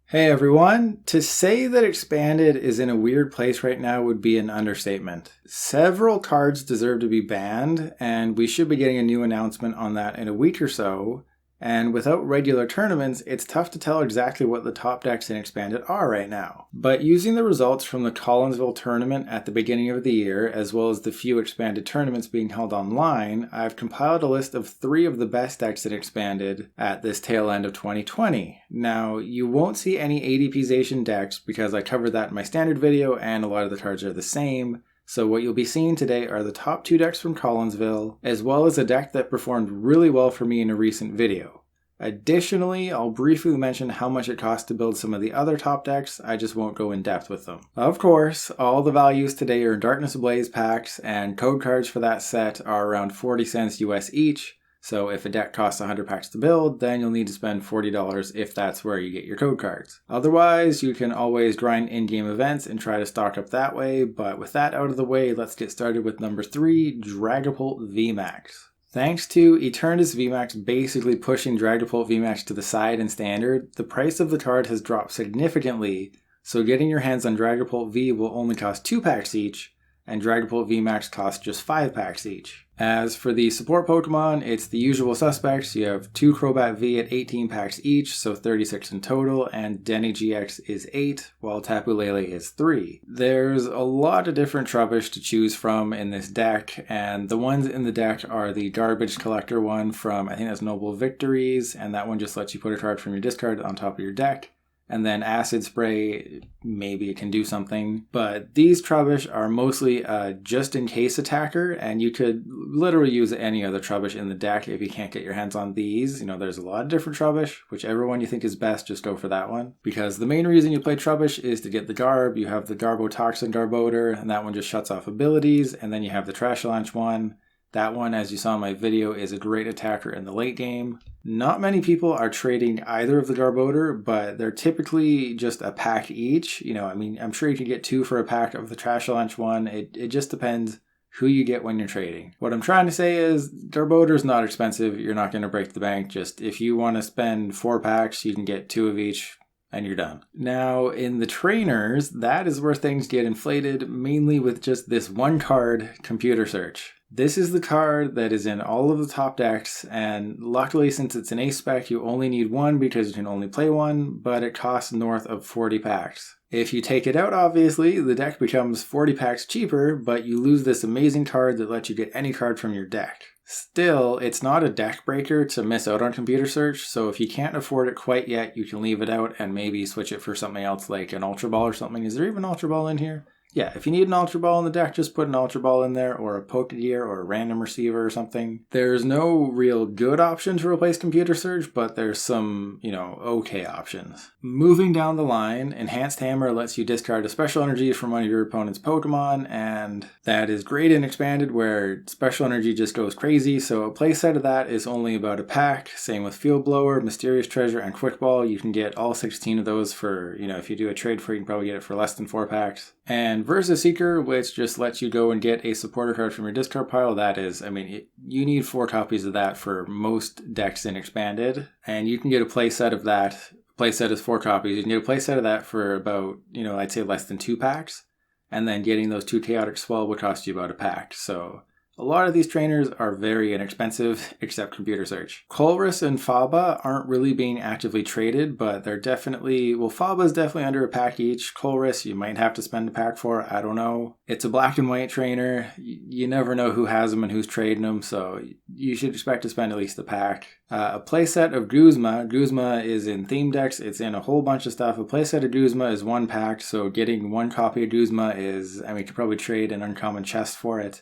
Hey everyone! To say that Expanded is in a weird place right now would be an understatement. Several cards deserve to be banned, and we should be getting a new announcement on that in a week or so. And without regular tournaments, it's tough to tell exactly what the top decks in Expanded are right now. But using the results from the Collinsville tournament at the beginning of the year, as well as the few Expanded tournaments being held online, I've compiled a list of 3 of the best decks in Expanded at this tail end of 2020. Now, you won't see any ADPization decks because I covered that in my standard video and a lot of the cards are the same. So what you'll be seeing today are the top 2 decks from Collinsville, as well as a deck that performed really well for me in a recent video. Additionally, I'll briefly mention how much it costs to build some of the other top decks, I just won't go in depth with them. Of course, all the values today are Darkness Ablaze packs, and code cards for that set are around 40 cents US each. So if a deck costs 100 packs to build, then you'll need to spend $40 if that's where you get your code cards. Otherwise, you can always grind in-game events and try to stock up that way, but with that out of the way, let's get started with number 3, Draggable VMAX. Thanks to Eternus VMAX basically pushing Draggable VMAX to the side in Standard, the price of the card has dropped significantly, so getting your hands on Draggable V will only cost 2 packs each, and Draggable VMAX costs just 5 packs each. As for the support Pokemon, it's the usual suspects. You have 2 Crobat V at 18 packs each, so 36 in total, and Denny GX is 8, while Tapu Lele is 3. There's a lot of different Trubbish to choose from in this deck, and the ones in the deck are the Garbage Collector one from, I think that's Noble Victories, and that one just lets you put a card from your discard on top of your deck. And then Acid Spray, maybe it can do something. But these Trubbish are mostly a just-in-case attacker, and you could literally use any other Trubbish in the deck if you can't get your hands on these. You know, there's a lot of different Trubbish. Whichever one you think is best, just go for that one. Because the main reason you play Trubbish is to get the Garb. You have the Garbotoxin Garbodor, and that one just shuts off abilities. And then you have the Trashalanche one. That one, as you saw in my video, is a great attacker in the late game. Not many people are trading either of the Garbodor, but they're typically just a pack each. You know, I mean, I'm sure you could get 2 for a pack of the Trashalanche one. It just depends who you get when you're trading. What I'm trying to say is Garbodor's not expensive. You're not going to break the bank. Just if you want to spend 4 packs, you can get 2 of each. And you're done. Now, in the trainers, that is where things get inflated, mainly with just this one card, Computer Search. This is the card that is in all of the top decks, and luckily since it's an ace spec, you only need 1 because you can only play 1, but it costs north of 40 packs. If you take it out, obviously, the deck becomes 40 packs cheaper, but you lose this amazing card that lets you get any card from your deck. Still, it's not a deck breaker to miss out on Computer Search, so if you can't afford it quite yet, you can leave it out and maybe switch it for something else like an Ultra Ball or something. Is there even an Ultra Ball in here? Yeah, if you need an Ultra Ball in the deck, just put an Ultra Ball in there, or a Pokegear, or a random receiver or something. There's no real good option to replace Computer Search, but there's some, okay options. Moving down the line, Enhanced Hammer lets you discard a special energy from one of your opponent's Pokemon, and that is great in Expanded, where special energy just goes crazy, so a playset of that is only about a pack. Same with Field Blower, Mysterious Treasure, and Quick Ball. You can get all 16 of those for, if you do a trade for it, you can probably get it for less than 4 packs. And Versus Seeker, which just lets you go and get a supporter card from your discard pile. That is, you need 4 copies of that for most decks in Expanded. And you can get a playset of that. Playset is 4 copies. You can get a playset of that for about, I'd say less than 2 packs. And then getting those 2 Chaotic Swell would cost you about a pack. So a lot of these trainers are very inexpensive, except Computer Search. Colress and Faba aren't really being actively traded, but they're definitely, Faba's definitely under a pack each. Colress, you might have to spend a pack for, I don't know. It's a black and white trainer. You never know who has them and who's trading them, so you should expect to spend at least a pack. A playset of Guzma. Guzma is in theme decks. It's in a whole bunch of stuff. A playset of Guzma is 1 pack, so getting 1 copy of Guzma is, you could probably trade an uncommon chest for it.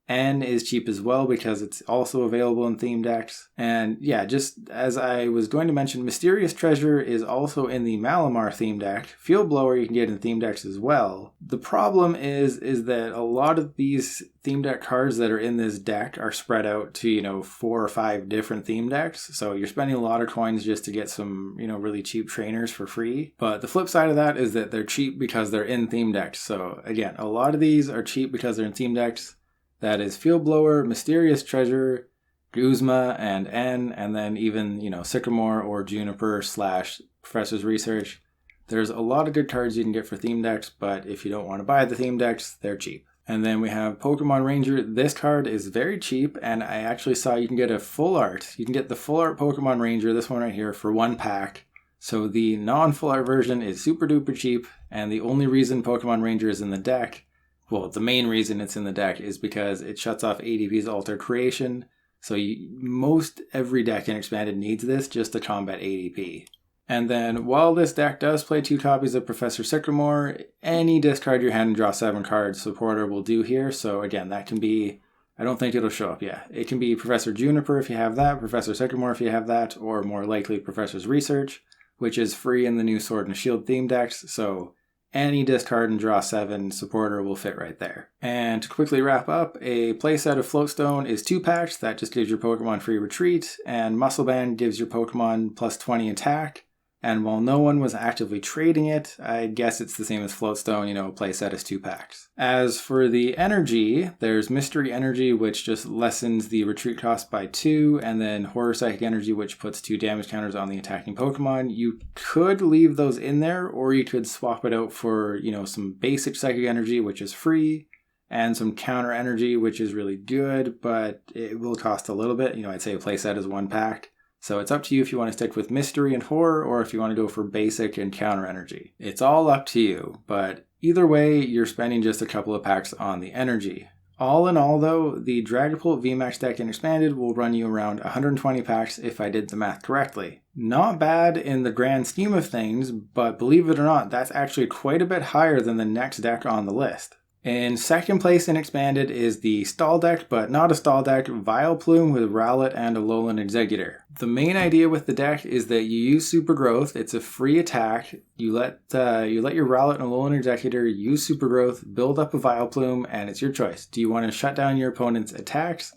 N is cheap as well because it's also available in theme decks. And yeah, just as I was going to mention, Mysterious Treasure is also in the Malamar theme deck. Field Blower you can get in theme decks as well. The problem is that a lot of these theme deck cards that are in this deck are spread out to, 4 or 5 different theme decks. So you're spending a lot of coins just to get some, really cheap trainers for free. But the flip side of that is that they're cheap because they're in theme decks. So again, a lot of these are cheap because they're in theme decks. That is Field Blower, Mysterious Treasure, Guzma, and N, and then even, Sycamore or Juniper / Professor's Research. There's a lot of good cards you can get for theme decks, but if you don't want to buy the theme decks, they're cheap. And then we have Pokemon Ranger. This card is very cheap, and I actually saw you can get a full art. You can get the full art Pokemon Ranger, this one right here, for 1 pack. So the non-full art version is super duper cheap, and the only reason Pokemon Ranger is in the deck, well, the main reason it's in the deck is because it shuts off ADP's Alter Creation. So most every deck in Expanded needs this just to combat ADP. And then while this deck does play 2 copies of Professor Sycamore, any discard your hand and draw 7 cards supporter will do here. So again, that can be, I don't think it'll show up, yeah. It can be Professor Juniper if you have that, Professor Sycamore if you have that, or more likely Professor's Research, which is free in the new Sword and Shield theme decks. So any discard and draw 7 supporter will fit right there. And to quickly wrap up, a playset of Floatstone is 2 packs. That just gives your Pokemon free retreat, and Muscle Band gives your Pokemon plus 20 attack. And while no one was actively trading it, I guess it's the same as Floatstone, a playset is 2 packs. As for the energy, there's Mystery Energy, which just lessens the retreat cost by 2, and then Horror Psychic Energy, which puts 2 damage counters on the attacking Pokemon. You could leave those in there, or you could swap it out for, some basic Psychic Energy, which is free, and some Counter Energy, which is really good, but it will cost a little bit. I'd say a playset is 1 pack. So it's up to you if you want to stick with Mystery and Horror, or if you want to go for Basic and Counter Energy. It's all up to you, but either way, you're spending just a couple of packs on the energy. All in all though, the Draggable VMAX deck in Expanded will run you around 120 packs if I did the math correctly. Not bad in the grand scheme of things, but believe it or not, that's actually quite a bit higher than the next deck on the list. In second place in Expanded is the Stall deck, but not a Stall deck, Vileplume with Rowlet and Alolan Exeggutor. The main idea with the deck is that you use Super Growth. It's a free attack. You let your Rowlet and Alolan Exeggutor use Super Growth, build up a Vileplume, and it's your choice. Do you want to shut down your opponent's attacks,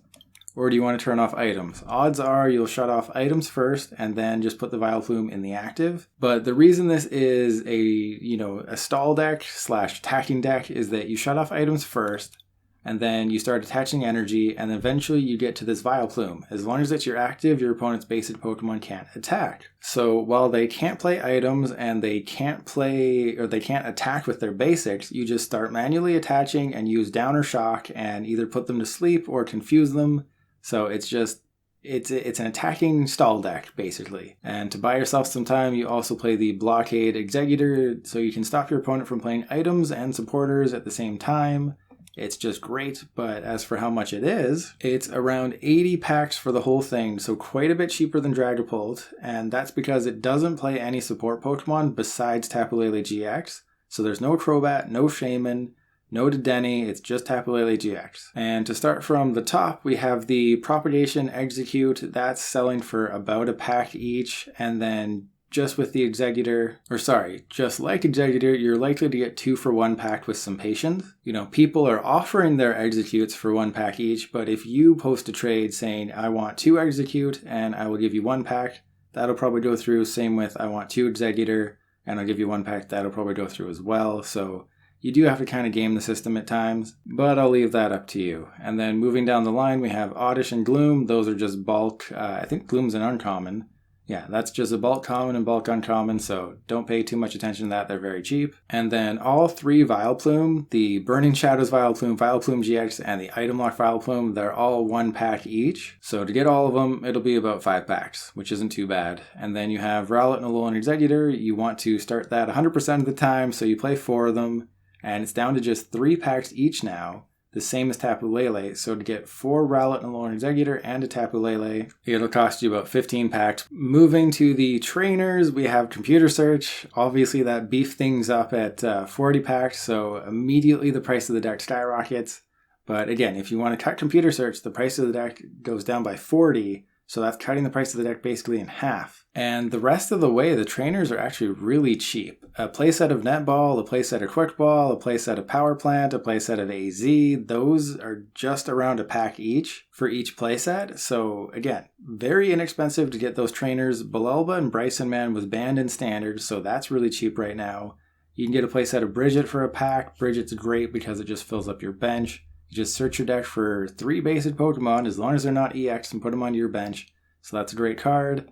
or do you want to turn off items? Odds are you'll shut off items first and then just put the Vileplume in the active. But the reason this is a stall deck / attacking deck is that you shut off items first, and then you start attaching energy, and eventually you get to this Vileplume. As long as it's your active, your opponent's basic Pokemon can't attack. So while they can't play items and they can't attack with their basics, you just start manually attaching and use Downer Shock and either put them to sleep or confuse them. So it's an attacking stall deck, basically. And to buy yourself some time, you also play the Blockade Exeggutor, so you can stop your opponent from playing items and supporters at the same time. It's just great, but as for how much it is, it's around 80 packs for the whole thing, so quite a bit cheaper than Dragapult, and that's because it doesn't play any support Pokemon besides Tapu Lele GX. So there's no Crobat, no Shaman, no Dedenne, it's just Tapu Lele GX. And to start from the top, we have the Propagation Execute. That's selling for about a pack each, and then just like Exeggutor, you're likely to get 2 for 1 pack with some patience. People are offering their Executes for 1 pack each, but if you post a trade saying, I want 2 Execute and I will give you 1 pack, that'll probably go through. Same with, I want 2 Exeggutor and I'll give you 1 pack, that'll probably go through as well. So you do have to kind of game the system at times, but I'll leave that up to you. And then moving down the line, we have Oddish and Gloom. Those are just bulk. I think Gloom's an uncommon. Yeah, that's just a bulk common and bulk uncommon, so don't pay too much attention to that. They're very cheap. And then all 3 Vileplume, the Burning Shadows Vileplume, Vileplume GX, and the Item Lock Vileplume, they're all 1 pack each. So to get all of them, it'll be about 5 packs, which isn't too bad. And then you have Rowlet and Alolan Exeggutor. You want to start that 100% of the time, so you play 4 of them, and it's down to just 3 packs each now. The same as Tapu Lele, so to get 4 Rowlet and Alolan Exeggutor and a Tapu Lele, it'll cost you about 15 packs. Moving to the trainers, we have Computer Search. Obviously that beefed things up at 40 packs, so immediately the price of the deck skyrockets. But again, if you want to cut Computer Search, the price of the deck goes down by 40, so that's cutting the price of the deck basically in half. And the rest of the way, the trainers are actually really cheap. A playset of Netball, a playset of Quick Ball, a playset of Power Plant, a playset of AZ, those are just around a pack each for each playset. So again, very inexpensive to get those trainers. Belelba and Bryson Man was banned in Standard, so that's really cheap right now. You can get a playset of Bridget for a pack. Bridget's great because it just fills up your bench. You just search your deck for 3 basic Pokemon, as long as they're not EX, and put them onto your bench. So that's a great card.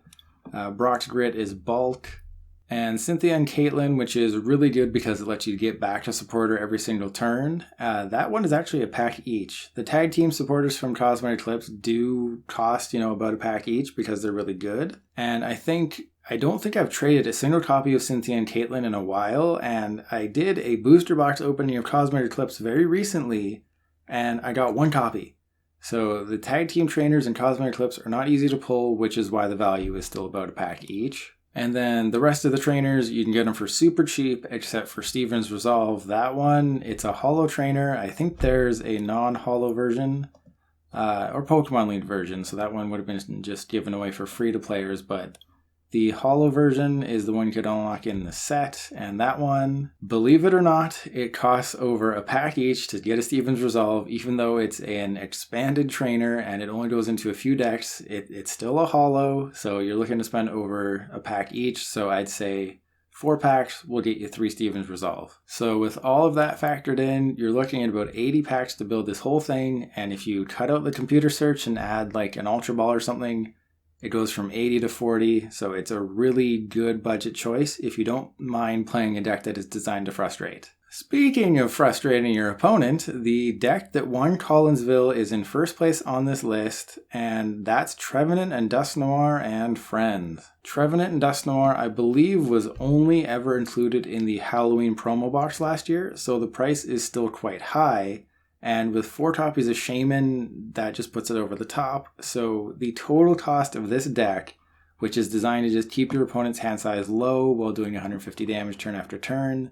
Brock's Grit is bulk. And Cynthia and Caitlin, which is really good because it lets you get back to supporter every single turn. That one is actually a pack each. The tag team supporters from Cosmic Eclipse do cost, about a pack each because they're really good. And I don't think I've traded a single copy of Cynthia and Caitlin in a while, and I did a booster box opening of Cosmic Eclipse very recently, and I got one copy. So the tag team trainers in Cosmic Eclipse are not easy to pull, which is why the value is still about a pack each. And then the rest of the trainers, you can get them for super cheap, except for Steven's Resolve. That one, it's a holo trainer. I think there's a non-holo version, or Pokemon League version, so that one would have been just given away for free to players, but the holo version is the one you could unlock in the set, and that one, believe it or not, it costs over a pack each to get a Steven's Resolve, even though it's an expanded trainer and it only goes into a few decks. It's still a holo, so you're looking to spend over a pack each, so I'd say 4 packs will get you 3 Steven's Resolve. So with all of that factored in, you're looking at about 80 packs to build this whole thing, and if you cut out the computer search and add like an Ultra Ball or something, it goes from 80 to 40, so it's a really good budget choice if you don't mind playing a deck that is designed to frustrate. Speaking of frustrating your opponent, the deck that won Collinsville is in first place on this list, and that's Trevenant and Dusknoir and Friends. Trevenant and Dusknoir, I believe, was only ever included in the Halloween promo box last year, so the price is still quite high. And with 4 copies of Shaman, that just puts it over the top. So the total cost of this deck, which is designed to just keep your opponent's hand size low while doing 150 damage turn after turn.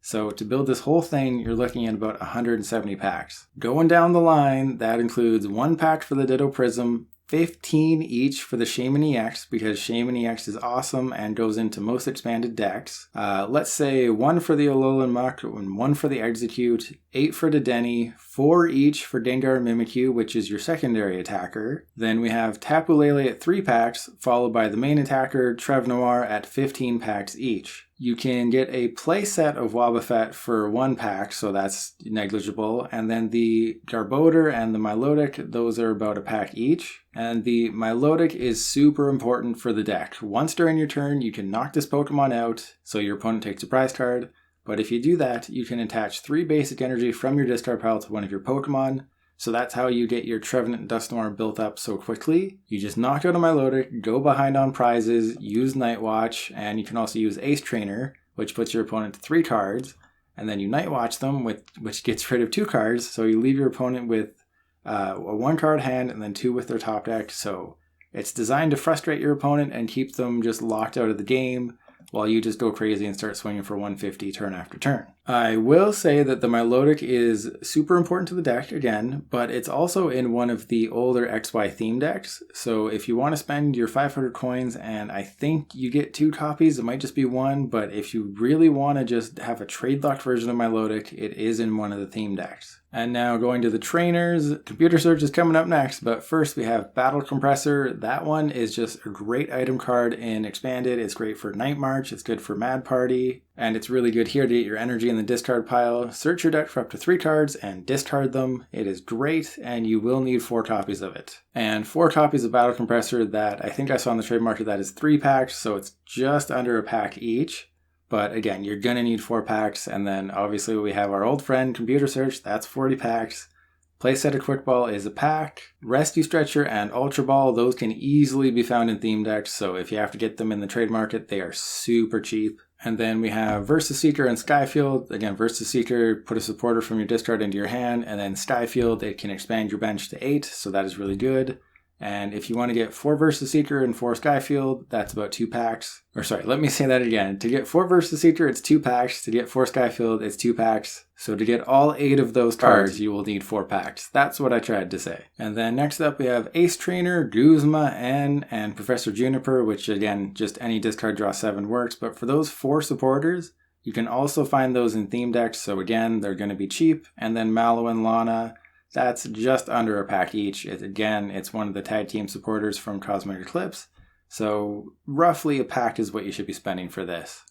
So to build this whole thing, you're looking at about 170 packs. Going down the line, that includes 1 pack for the Ditto Prism, 15 each for the Shaman EX, because Shaman EX is awesome and goes into most expanded decks. Let's say 1 for the Alolan Muck and 1 for the Execute, 8 for the Denny, 4 each for Dengar Mimikyu, which is your secondary attacker. Then we have Tapu Lele at 3 packs, followed by the main attacker, Trevnoir, at 15 packs each. You can get a playset of Wobbuffet for 1 pack, so that's negligible. And then the Garbodor and the Milotic, those are about a pack each. And the Milotic is super important for the deck. Once during your turn, you can knock this Pokemon out, so your opponent takes a prize card. But if you do that, you can attach 3 basic energy from your discard pile to one of your Pokemon. So that's how you get your Trevenant and Dusknoir built up so quickly. You just knock out a Milotic, go behind on prizes, use Night Watch, and you can also use Ace Trainer, which puts your opponent to 3 cards, and then you Night Watch them, which gets rid of 2 cards, so you leave your opponent with a 1-card hand and then 2 with their top deck. So it's designed to frustrate your opponent and keep them just locked out of the game, while you just go crazy and start swinging for 150 turn after turn. I will say that the Milotic is super important to the deck again, but it's also in one of the older XY theme decks. So if you want to spend your 500 coins, and I think you get 2 copies, it might just be 1, but if you really want to just have a trade locked version of Milotic, it is in one of the theme decks. And now going to the trainers, Computer Search is coming up next, but first we have Battle Compressor. That one is just a great item card in Expanded. It's great for Night March, it's good for Mad Party, and it's really good here to get your energy in the discard pile. Search your deck for up to 3 cards and discard them. It is great, and you will need 4 copies of it. And 4 copies of Battle Compressor that I think I saw on the trade market, that is 3 packs, so it's just under a pack each. But again, you're going to need 4 packs, and then obviously we have our old friend Computer Search, that's 40 packs. Playset of Quick Ball is a pack. Rescue Stretcher and Ultra Ball, those can easily be found in theme decks, so if you have to get them in the trade market, they are super cheap. And then we have Versus Seeker and Skyfield. Again, Versus Seeker, put a supporter from your discard into your hand, and then Skyfield, it can expand your bench to 8, so that is really good. And if you want to get 4 Versus Seeker and 4 Skyfield, that's about 2 packs. Or sorry, let me say that again. To get 4 Versus Seeker, it's 2 packs. To get 4 Skyfield, it's 2 packs. So to get all 8 of those cards, you will need 4 packs. That's what I tried to say. And then next up, we have Ace Trainer, Guzma, N, and Professor Juniper, which again, just any discard draw 7 works. But for those 4 supporters, you can also find those in theme decks. So again, they're going to be cheap. And then Mallow and Lana, that's just under a pack each. It's one of the tag team supporters from Cosmic Eclipse. So roughly a pack is what you should be spending for this.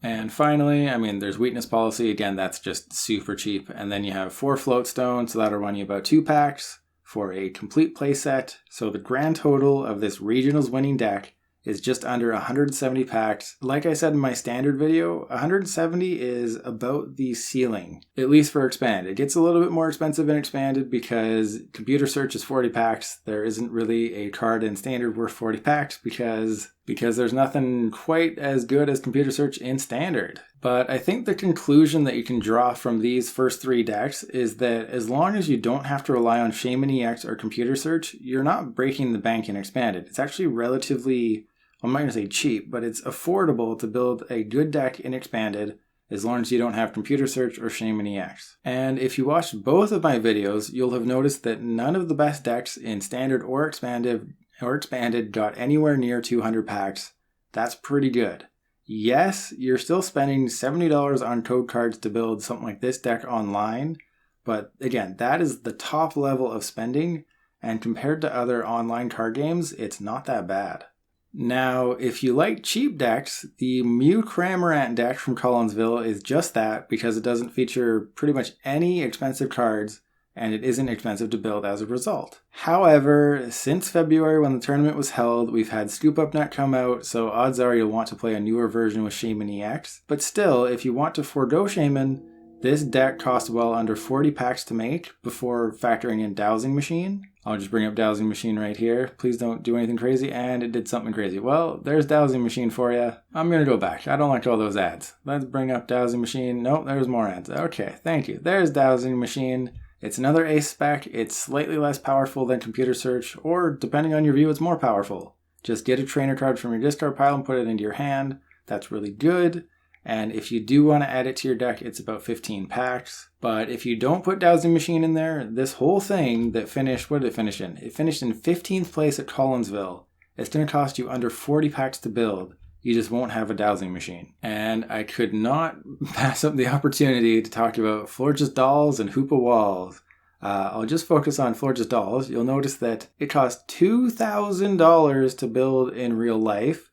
And finally, there's Weakness Policy. Again, that's just super cheap. And then you have 4 Float Stones, so that'll run you about 2 packs for a complete playset. So the grand total of this Regionals winning deck is just under 170 packs. Like I said in my standard video, 170 is about the ceiling, at least for expanded. It gets a little bit more expensive in expanded because computer search is 40 packs. There isn't really a card in standard worth 40 packs because there's nothing quite as good as computer search in standard. But I think the conclusion that you can draw from these first 3 decks is that as long as you don't have to rely on Shaman EX or computer search, you're not breaking the bank in expanded. It's actually relatively, I'm not going to say cheap, but it's affordable to build a good deck in expanded as long as you don't have computer search or Shaman EX. And if you watched both of my videos, you'll have noticed that none of the best decks in standard or expanded got anywhere near 200 packs. That's pretty good. Yes, you're still spending $70 on code cards to build something like this deck online, but again, that is the top level of spending, and compared to other online card games, it's not that bad. Now, if you like cheap decks, the Mew Cramorant deck from Collinsville is just that because it doesn't feature pretty much any expensive cards, and it isn't expensive to build as a result. However, since February when the tournament was held, we've had Scoop Up Net come out, so odds are you'll want to play a newer version with Shaman EX. But still, if you want to forego Shaman, this deck costs well under 40 packs to make before factoring in Dowsing Machine. I'll just bring up Dowsing Machine right here. Please don't do anything crazy, and it did something crazy. Well, there's Dowsing Machine for you. I'm going to go back. I don't like all those ads. Let's bring up Dowsing Machine. Nope, there's more ads. Okay, thank you. There's Dowsing Machine. It's another ace spec. It's slightly less powerful than computer search, or depending on your view, it's more powerful. Just get a trainer card from your discard pile and put it into your hand. That's really good. And if you do want to add it to your deck, it's about 15 packs. But if you don't put Dowsing Machine in there, this whole thing that finished, what did it finish in? It finished in 15th place at Collinsville. It's going to cost you under 40 packs to build. You just won't have a Dowsing Machine. And I could not pass up the opportunity to talk about Florges Dolls and Hoopa Walls. I'll just focus on Florges Dolls. You'll notice that it costs $2,000 to build in real life.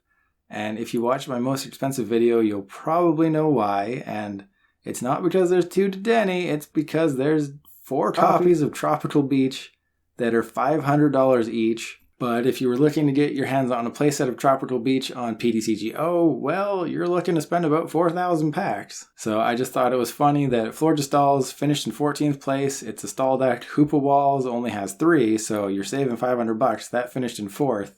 And if you watch my most expensive video, you'll probably know why. And it's not because there's 2 to Denny, it's because there's 4 copies of Tropical Beach that are $500 each. But if you were looking to get your hands on a playset of Tropical Beach on PTCGO, well, you're looking to spend about 4,000 packs. So I just thought it was funny that Florges Dolls finished in 14th place. It's a stall deck. Hoopa Walls only has 3, so you're saving $500. That finished in 4th.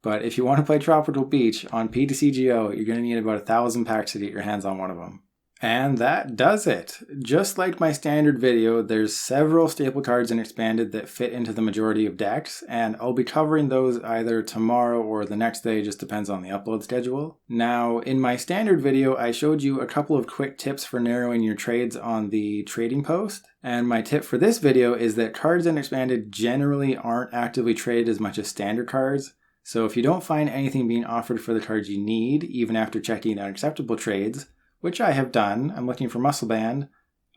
But if you want to play Tropical Beach on PTCGO, you're going to need about 1,000 packs to get your hands on one of them. And that does it. Just like my standard video, there's several staple cards in Expanded that fit into the majority of decks, and I'll be covering those either tomorrow or the next day, just depends on the upload schedule. Now, in my standard video, I showed you a couple of quick tips for narrowing your trades on the trading post, and my tip for this video is that cards in Expanded generally aren't actively traded as much as standard cards. So if you don't find anything being offered for the cards you need, even after checking unacceptable trades, which I have done, I'm looking for Muscle Band,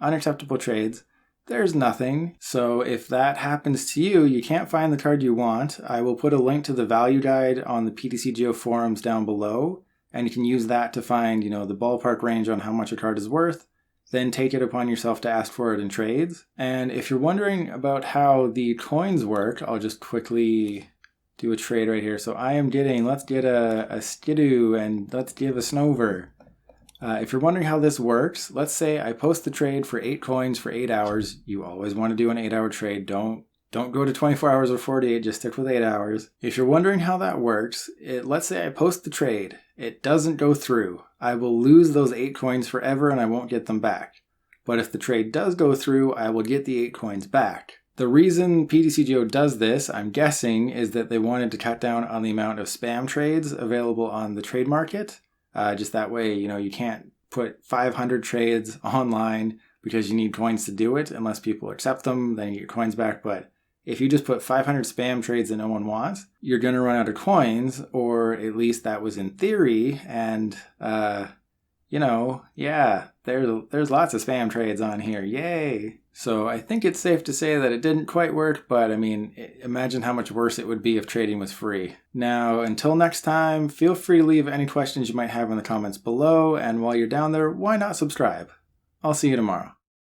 unacceptable trades, there's nothing. So if that happens to you, you can't find the card you want, I will put a link to the value guide on the PTCGO forums down below, and you can use that to find, the ballpark range on how much a card is worth, then take it upon yourself to ask for it in trades. And if you're wondering about how the coins work, I'll just quickly do a trade right here. So I am getting, let's get a Skidoo and let's give a Snover. If you're wondering how this works, let's say I post the trade for 8 coins for 8 hours. You always want to do an 8-hour trade. Don't go to 24 hours or 48, just stick with 8 hours. If you're wondering how that works, let's say I post the trade. It doesn't go through. I will lose those 8 coins forever and I won't get them back. But if the trade does go through, I will get the 8 coins back. The reason PTCGO does this, I'm guessing, is that they wanted to cut down on the amount of spam trades available on the trade market. Just that way, you can't put 500 trades online because you need coins to do it. Unless people accept them, then you get coins back. But if you just put 500 spam trades that no one wants, you're going to run out of coins, or at least that was in theory. And, there's lots of spam trades on here. Yay! So I think it's safe to say that it didn't quite work, but imagine how much worse it would be if trading was free. Now, until next time, feel free to leave any questions you might have in the comments below, and while you're down there, why not subscribe? I'll see you tomorrow.